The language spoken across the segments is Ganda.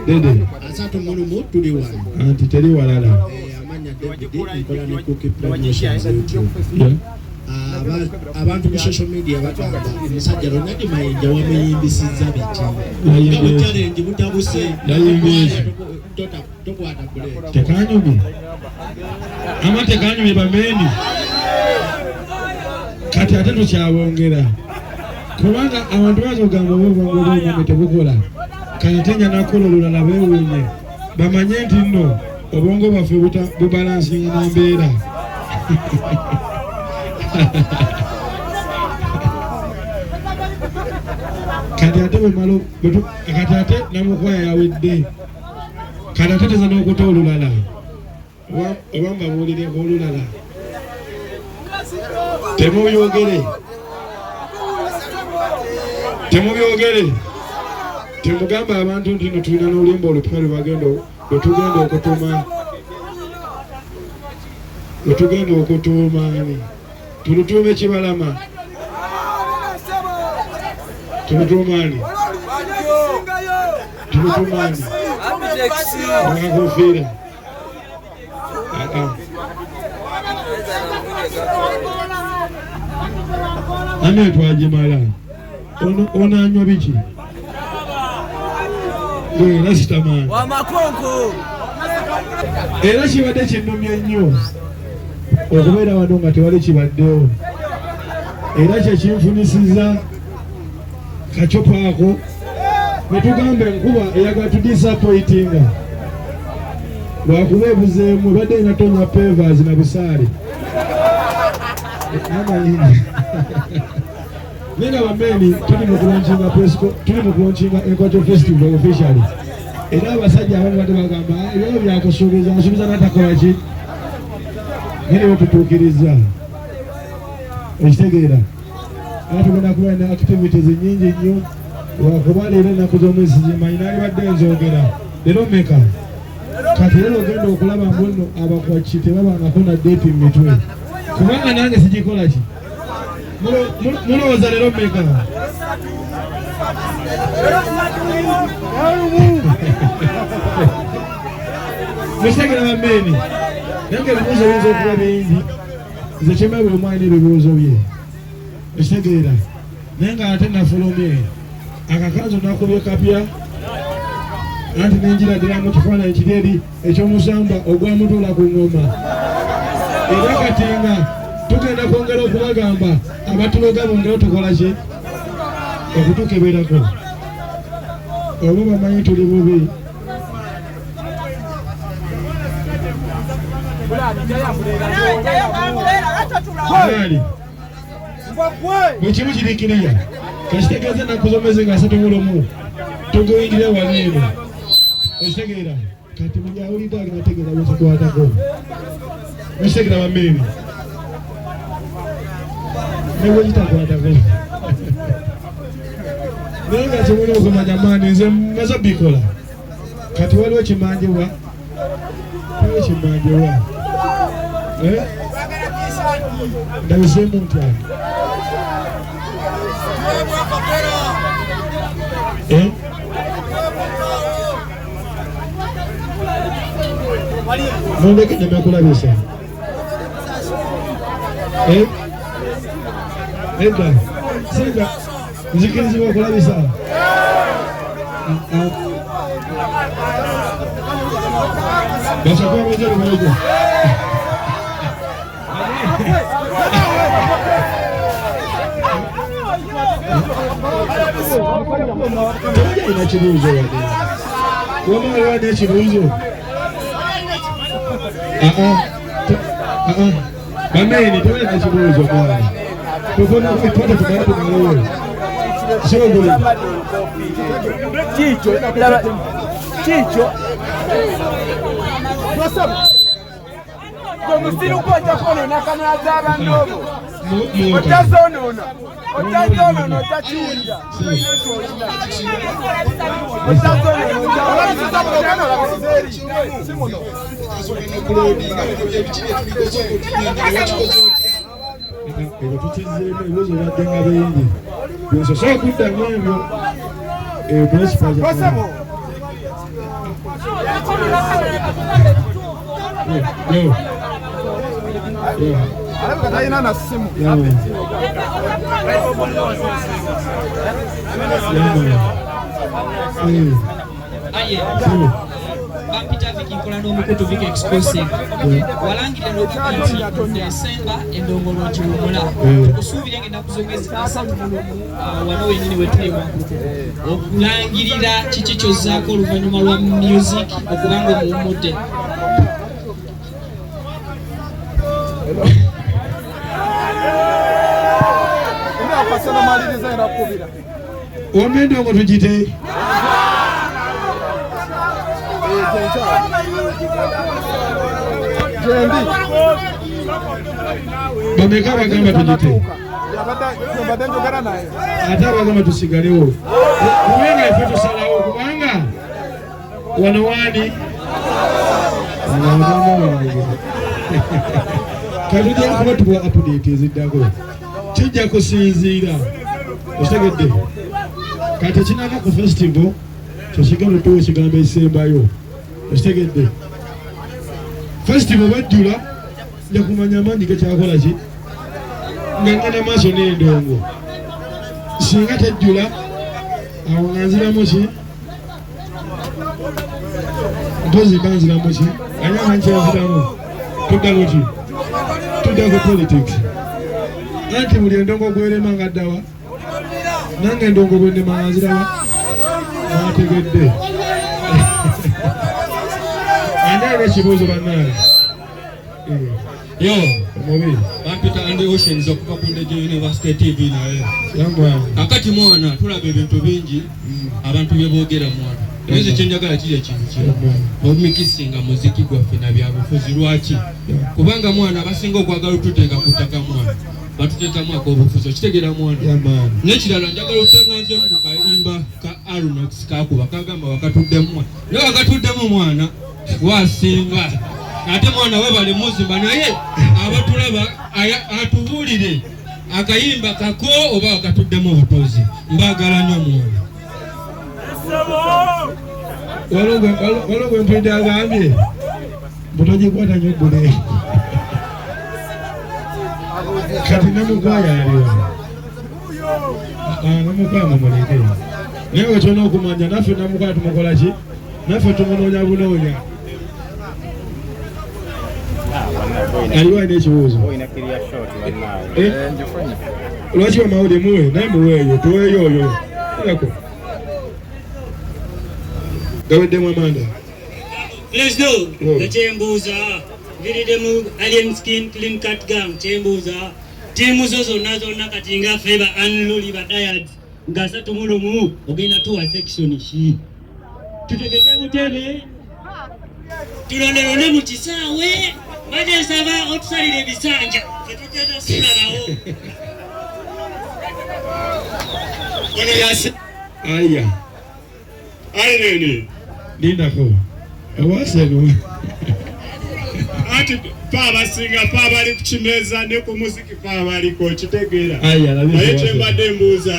Dede. Asato munu mutu di wala. Antiteri walala. Amanya David nkola ne cookie promotions. Abantu ku social media batwala musajja Ronald Mayinja wamuyimbisizza biti. Nga challenge mutabuse. Yayimbise. Tokwata kule. Tekanyumi. Ama tekanyumi bameni. Kati ate tukyabongera. Kubanga abantu bazogamba bobongolo tebukola. Kayitenya nakola olulala beewuunye bamanye nti nno obwongo bwaffe bubalansinga na mbeera. Kati ate bwemalo kati ate Namukwaya yawedde kati ate teza n'okuta olulala oba mbabuulireko olulala temubyogere temugamba abantu nti no tulina n'oluyimba olupya lwetugenda okutuuma tulutuume Kibalama tulutuumaani akakofiira ane twagimala ono anywa biki Rasitaman Wamakonko era kibadde kinnumya nnyo okubeera wano nga tewali kibaddewo era kyekinfunisizza kacopa ako netugamba enkuba eyagala tudisappointinga lwakuba ebuzeemu ebadde inatonya pavers na busaale amayinja Nenga bameni tuli mu kulaunchinga Enkoto Festival officially. Era abasajja abamu bate bagamba ebyo byakusuubiza asuubiza natakola ki ngene wetutuukiriza ekitegeera era tugenda kuba na activities nyingi nnyo lwakuba leero ennaku z'omwezi zimanyi nalibadde nzogera leero meka kati leero ogenda okulaba mbuno abakwaki tebabangako na date mu mitwe kubanga nange sigikola ki mulowooza leero meka musegera bameni nange ebibuuzo biyinza okuba bingi nze kyema buli omwani n'ebibuuzo bye ekitegeera naye nga ate nafulumye akakanzo nakubye kapya anti nenjiragira mu kifaananyi kiri eri ekyomusamba ogwamutuula ku ngoma era kati nga tugenda kwongera okubagamba abatuloga bongera tukola ki okutukeberako oba bamanyi tuli bubi bwekimu kirikiriya kakitegeeza ennaku z'omwezi nga 31 tuguyingire waneeno ekitegeera kati buli awulidde alina tegeera bwekikwatako ekitegeera bameebi nebwekitakwatako naye nga kimuli okumanya maani nze maze bikola kati waliwo kimanjibwa ndabiseemu ntya nondeke nemakulabisa edda singa nzikirizibwa okulabisa basakwabaza lumogo ina kibuuzo wamaliwa nekibuuzo bameni tolina kibuuzo mwana tufuna kupata tumalatumalewolo soguli Chicho Musiru koja kono na kana zaba ndogo Otazonona otachinja Kataina na simu. Bapita vikikola n'omukutu vika exclusive walangire n'okuti Desemba endongolo kiwumula tukusuubira ennaku z'omwezi asatu wano wenyini wetuli wankulukuku okulangirira kiki kyozzaako oluvannyuma lwa music okubanga omuwummudde omendo ngo tugite bameka bagamba tugite ate abagamba tusigalewo kubanga ife tusalawo kubanga wano wani katujja kuba tuwa update eziddako kijja kusinziira okitegedde kati kinava ku festival kyosigala tuwa ekigambo ekisembayo okitegedde festival bajjula nja kumanya amaanyi gekyakola ki nga ngenda maaso n'endongo singa tejjula awo nga nziramu ki mpozi mba nziramu ki anyanga nkyenziramu tuddamu ki tudda ku politics anti buli endongo gwerema nga ddawa nange endongo bwennema nga nzirawa nategedde andaala ekibuuzo bannaale yo omubi bampita andi oceans okuva ku Ndege University TV naye akati mwana tulaba ebintu bingi abantu byeboogera mwana Eze kyenjagala kiri ekintu kino omumikisinga muziki gwaffe na byabufuzi lwaki kubanga mwana abasinga okwagala otuteeka ku ttaka mwana batuteekamu ak'obufuzi okitegeera mwana n'ekirala njagala otutanganzemu ku kayimba ka Arunox kakuba kagamba wakatuddemu naye wakatuddemu mwana wasinga ate mwana webale muzimba naye abatulaba atubuulire akayimba kako oba wakatuddemu obutozi mbaagala nnyo mwana walogo mpende agambye butogikwata nnyo ggule kati Namukwaya aliwa Namukwaya mumuleke naye wetona okumanya naffe Namukwaya tumukola ki naffe tumunoonya bunoonya aliwo alina ekibuuzo lwaki bamawulire muwe naye muweeyo tuweeyo oyo ako gaweddemu amanda Lesdo kyembuuza viridemu Alien Skin Clean Cut Gang kyembuuza tiimu zo zonna kati nga ffe ba Unluli ba Dayad nga 3 ogenda tuwa section ki tutegeke butebe tulondelonde mu kisaawe bajesaba otusalire ebisanja tetugenda sulalawo aya ayinene lindako ewasenu ati paabasinga paabali ku kimeza ne ku muziki paabaliko kitegeera naye kyembadde mbuuza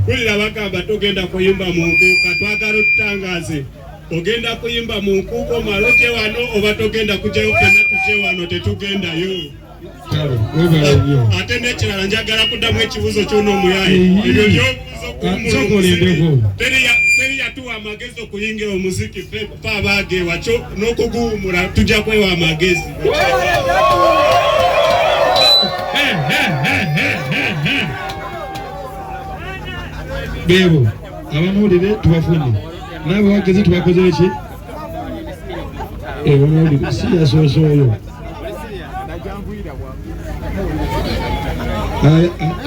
kulira bagamba togenda kuyimba mu nkuuka twagala otutangaaze ogenda kuyimba mu nkuuka omala ogye wano oba togenda kugyayo fenna tugye wano tetugendayo ate n'ekirala njagala kuddamu ekibuuzo ky'onoomuyaye ebyo byobuuzo kuwumula teri yatuwa amagezi okuyingira omuziki fe abaage wakyo n'okuguwumula tujja kwewa amagezi beebo abanoolire tubafunye naabo bagezi tubakoze eki banoolire si yasoosooyo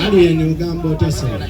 Alien Ugamba otasema.